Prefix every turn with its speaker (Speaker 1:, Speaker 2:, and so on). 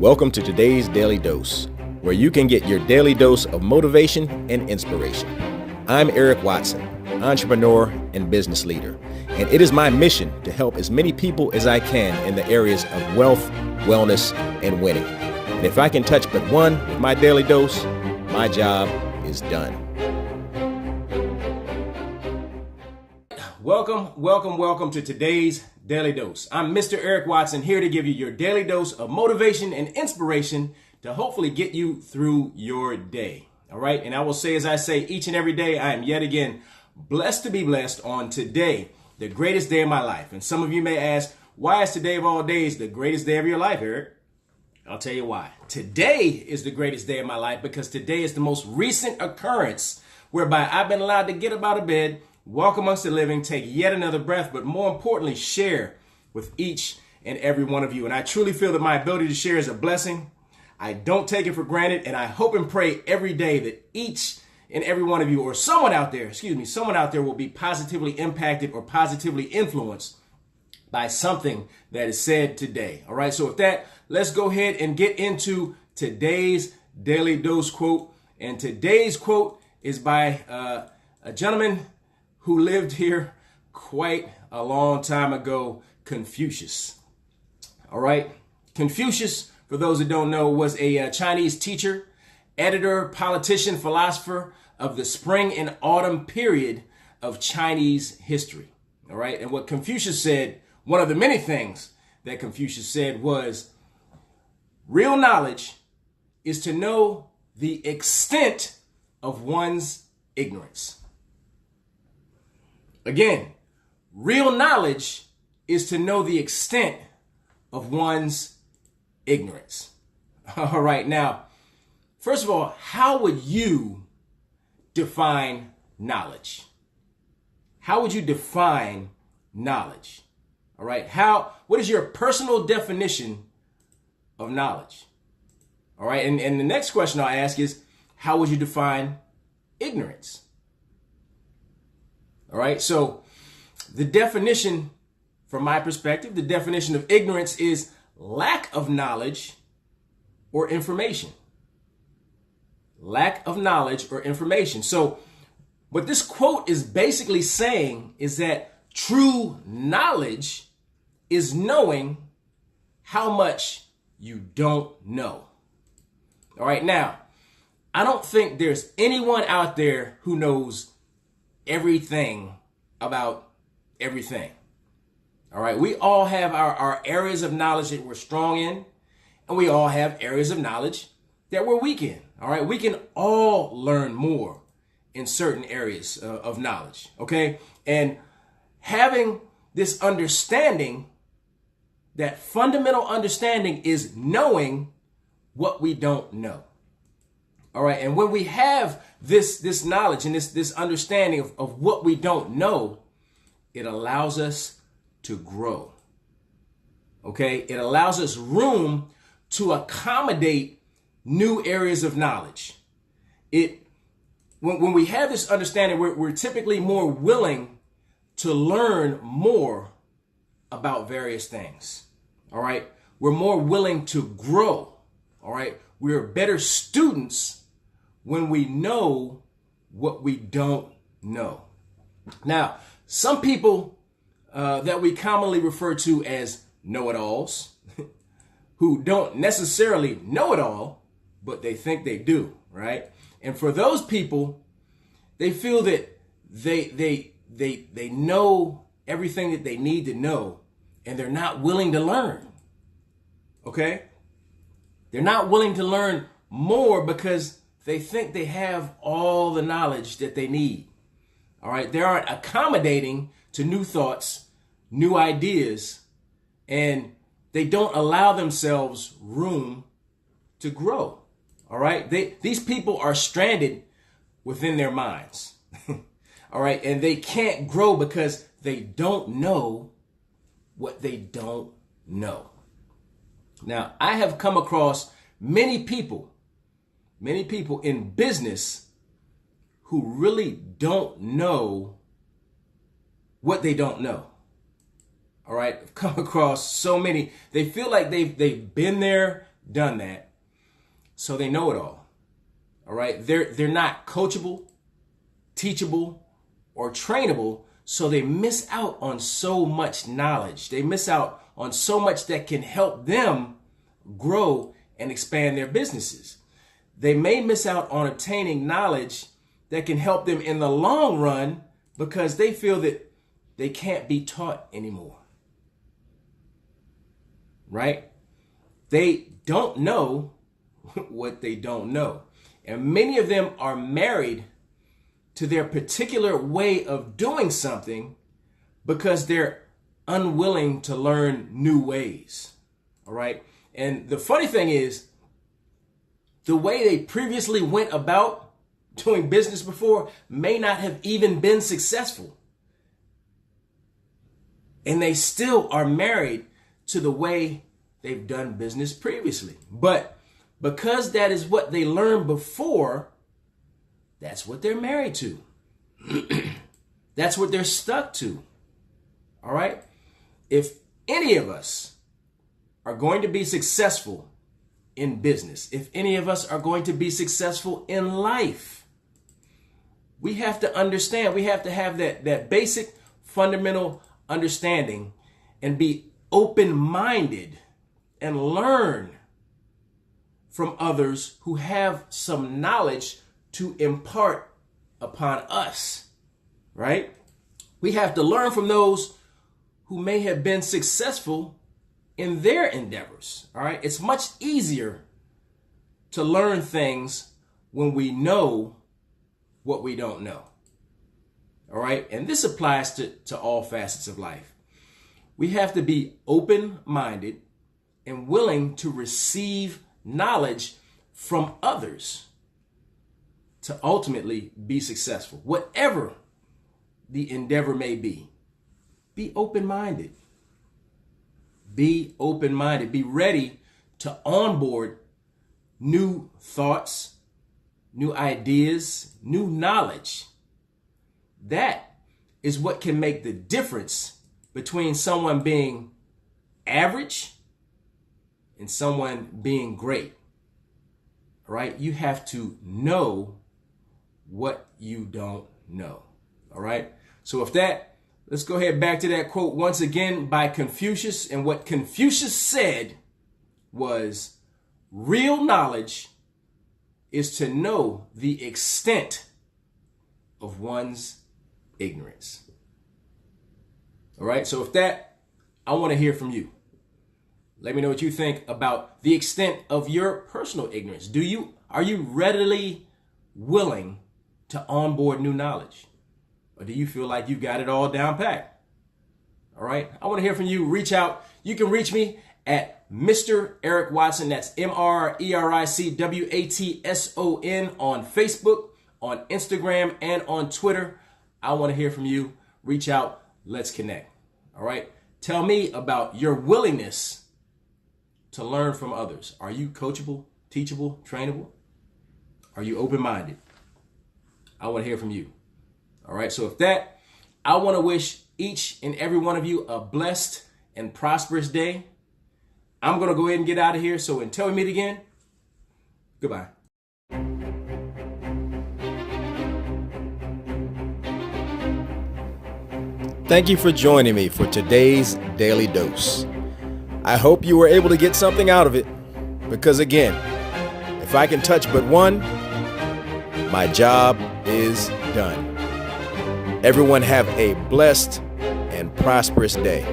Speaker 1: Welcome to today's Daily Dose, where you can get your daily dose of motivation and inspiration. I'm Eric Watson, entrepreneur and business leader, and it is my mission to help as many people as I can in the areas of wealth, wellness, and winning. And if I can touch but one with my daily dose, my job is done. Welcome to today's Daily Dose. I'm Mr. Eric Watson, here to give you your daily dose of motivation and inspiration to hopefully get you through your day. All right. And I will say, as I say each and every day, I am yet again blessed to be blessed on today, the greatest day of my life. And some of you may ask, why is today of all days the greatest day of your life, Eric? I'll tell you why. Today is the greatest day of my life because today is the most recent occurrence whereby I've been allowed to get up out of bed, walk amongst the living, take yet another breath, but more importantly, share with each and every one of you. And I truly feel that my ability to share is a blessing. I don't take it for granted, and I hope and pray every day that each and every one of you, or someone out there will be positively impacted or positively influenced by something that is said today. All right, so with that, let's go ahead and get into today's Daily Dose quote. And today's quote is by a gentleman who lived here quite a long time ago, Confucius. All right. Confucius, for those that don't know, was a Chinese teacher, editor, politician, philosopher of the spring and autumn period of Chinese history. All right. And what Confucius said, one of the many things that Confucius said was, real knowledge is to know the extent of one's ignorance. Again, real knowledge is to know the extent of one's ignorance. All right. Now, first of all, how would you define knowledge? How would you define knowledge? All right. What is your personal definition of knowledge? All right. And the next question I'll ask is, how would you define ignorance? All right. So the definition, from my perspective, the definition of ignorance is lack of knowledge or information. Lack of knowledge or information. So what this quote is basically saying is that true knowledge is knowing how much you don't know. All right. Now, I don't think there's anyone out there who knows everything about everything. All right. We all have our areas of knowledge that we're strong in, and we all have areas of knowledge that we're weak in. All right. We can all learn more in certain areas of knowledge. Okay. And having this understanding, that fundamental understanding, is knowing what we don't know. All right. And when we have this knowledge and this understanding of what we don't know, it allows us to grow. Okay. It allows us room to accommodate new areas of knowledge. When we have this understanding, we're typically more willing to learn more about various things. All right. We're more willing to grow. All right. We're better students when we know what we don't know. Now, some people that we commonly refer to as know-it-alls, who don't necessarily know it all, but they think they do, right? And for those people, they feel that they know everything that they need to know, and they're not willing to learn. Okay? They're not willing to learn more because they think they have all the knowledge that they need. All right. They aren't accommodating to new thoughts, new ideas, and they don't allow themselves room to grow. All right. These people are stranded within their minds. All right. And they can't grow because they don't know what they don't know. Now, I have come across many people in business who really don't know what they don't know. All right. I've come across so many. They feel like they've been there, done that, so they know it all. All right? They're not coachable, teachable, or trainable, so they miss out on so much knowledge. They miss out on so much that can help them grow and expand their businesses. They may miss out on obtaining knowledge that can help them in the long run because they feel that they can't be taught anymore. Right? They don't know what they don't know. And many of them are married to their particular way of doing something because they're unwilling to learn new ways. All right? And the funny thing is, the way they previously went about doing business before may not have even been successful. And they still are married to the way they've done business previously. But because that is what they learned before, that's what they're married to. That's what they're stuck to. All right? If any of us are going to be successful in business, if any of us are going to be successful in life, we have to understand, we have to have that basic fundamental understanding and be open-minded and learn from others who have some knowledge to impart upon us, right? We have to learn from those who may have been successful in their endeavors, all right? It's much easier to learn things when we know what we don't know, all right? And this applies to all facets of life. We have to be open-minded and willing to receive knowledge from others to ultimately be successful. Whatever the endeavor may be open-minded. Be open-minded. Be ready to onboard new thoughts, new ideas, new knowledge. That is what can make the difference between someone being average and someone being great. All right? You have to know what you don't know. All right? So with that, let's go ahead back to that quote once again by Confucius. And what Confucius said was, real knowledge is to know the extent of one's ignorance. All right? So with that, I want to hear from you. Let me know what you think about the extent of your personal ignorance. Are you readily willing to onboard new knowledge? Or do you feel like you've got it all down pat? All right. I want to hear from you. Reach out. You can reach me at Mr. Eric Watson. That's MrEricWatson on Facebook, on Instagram, and on Twitter. I want to hear from you. Reach out. Let's connect. All right. Tell me about your willingness to learn from others. Are you coachable, teachable, trainable? Are you open-minded? I want to hear from you. All right. So with that, I want to wish each and every one of you a blessed and prosperous day. I'm going to go ahead and get out of here. So until we meet again, goodbye. Thank you for joining me for today's Daily Dose. I hope you were able to get something out of it, because again, if I can touch but one, my job is done. Everyone have a blessed and prosperous day.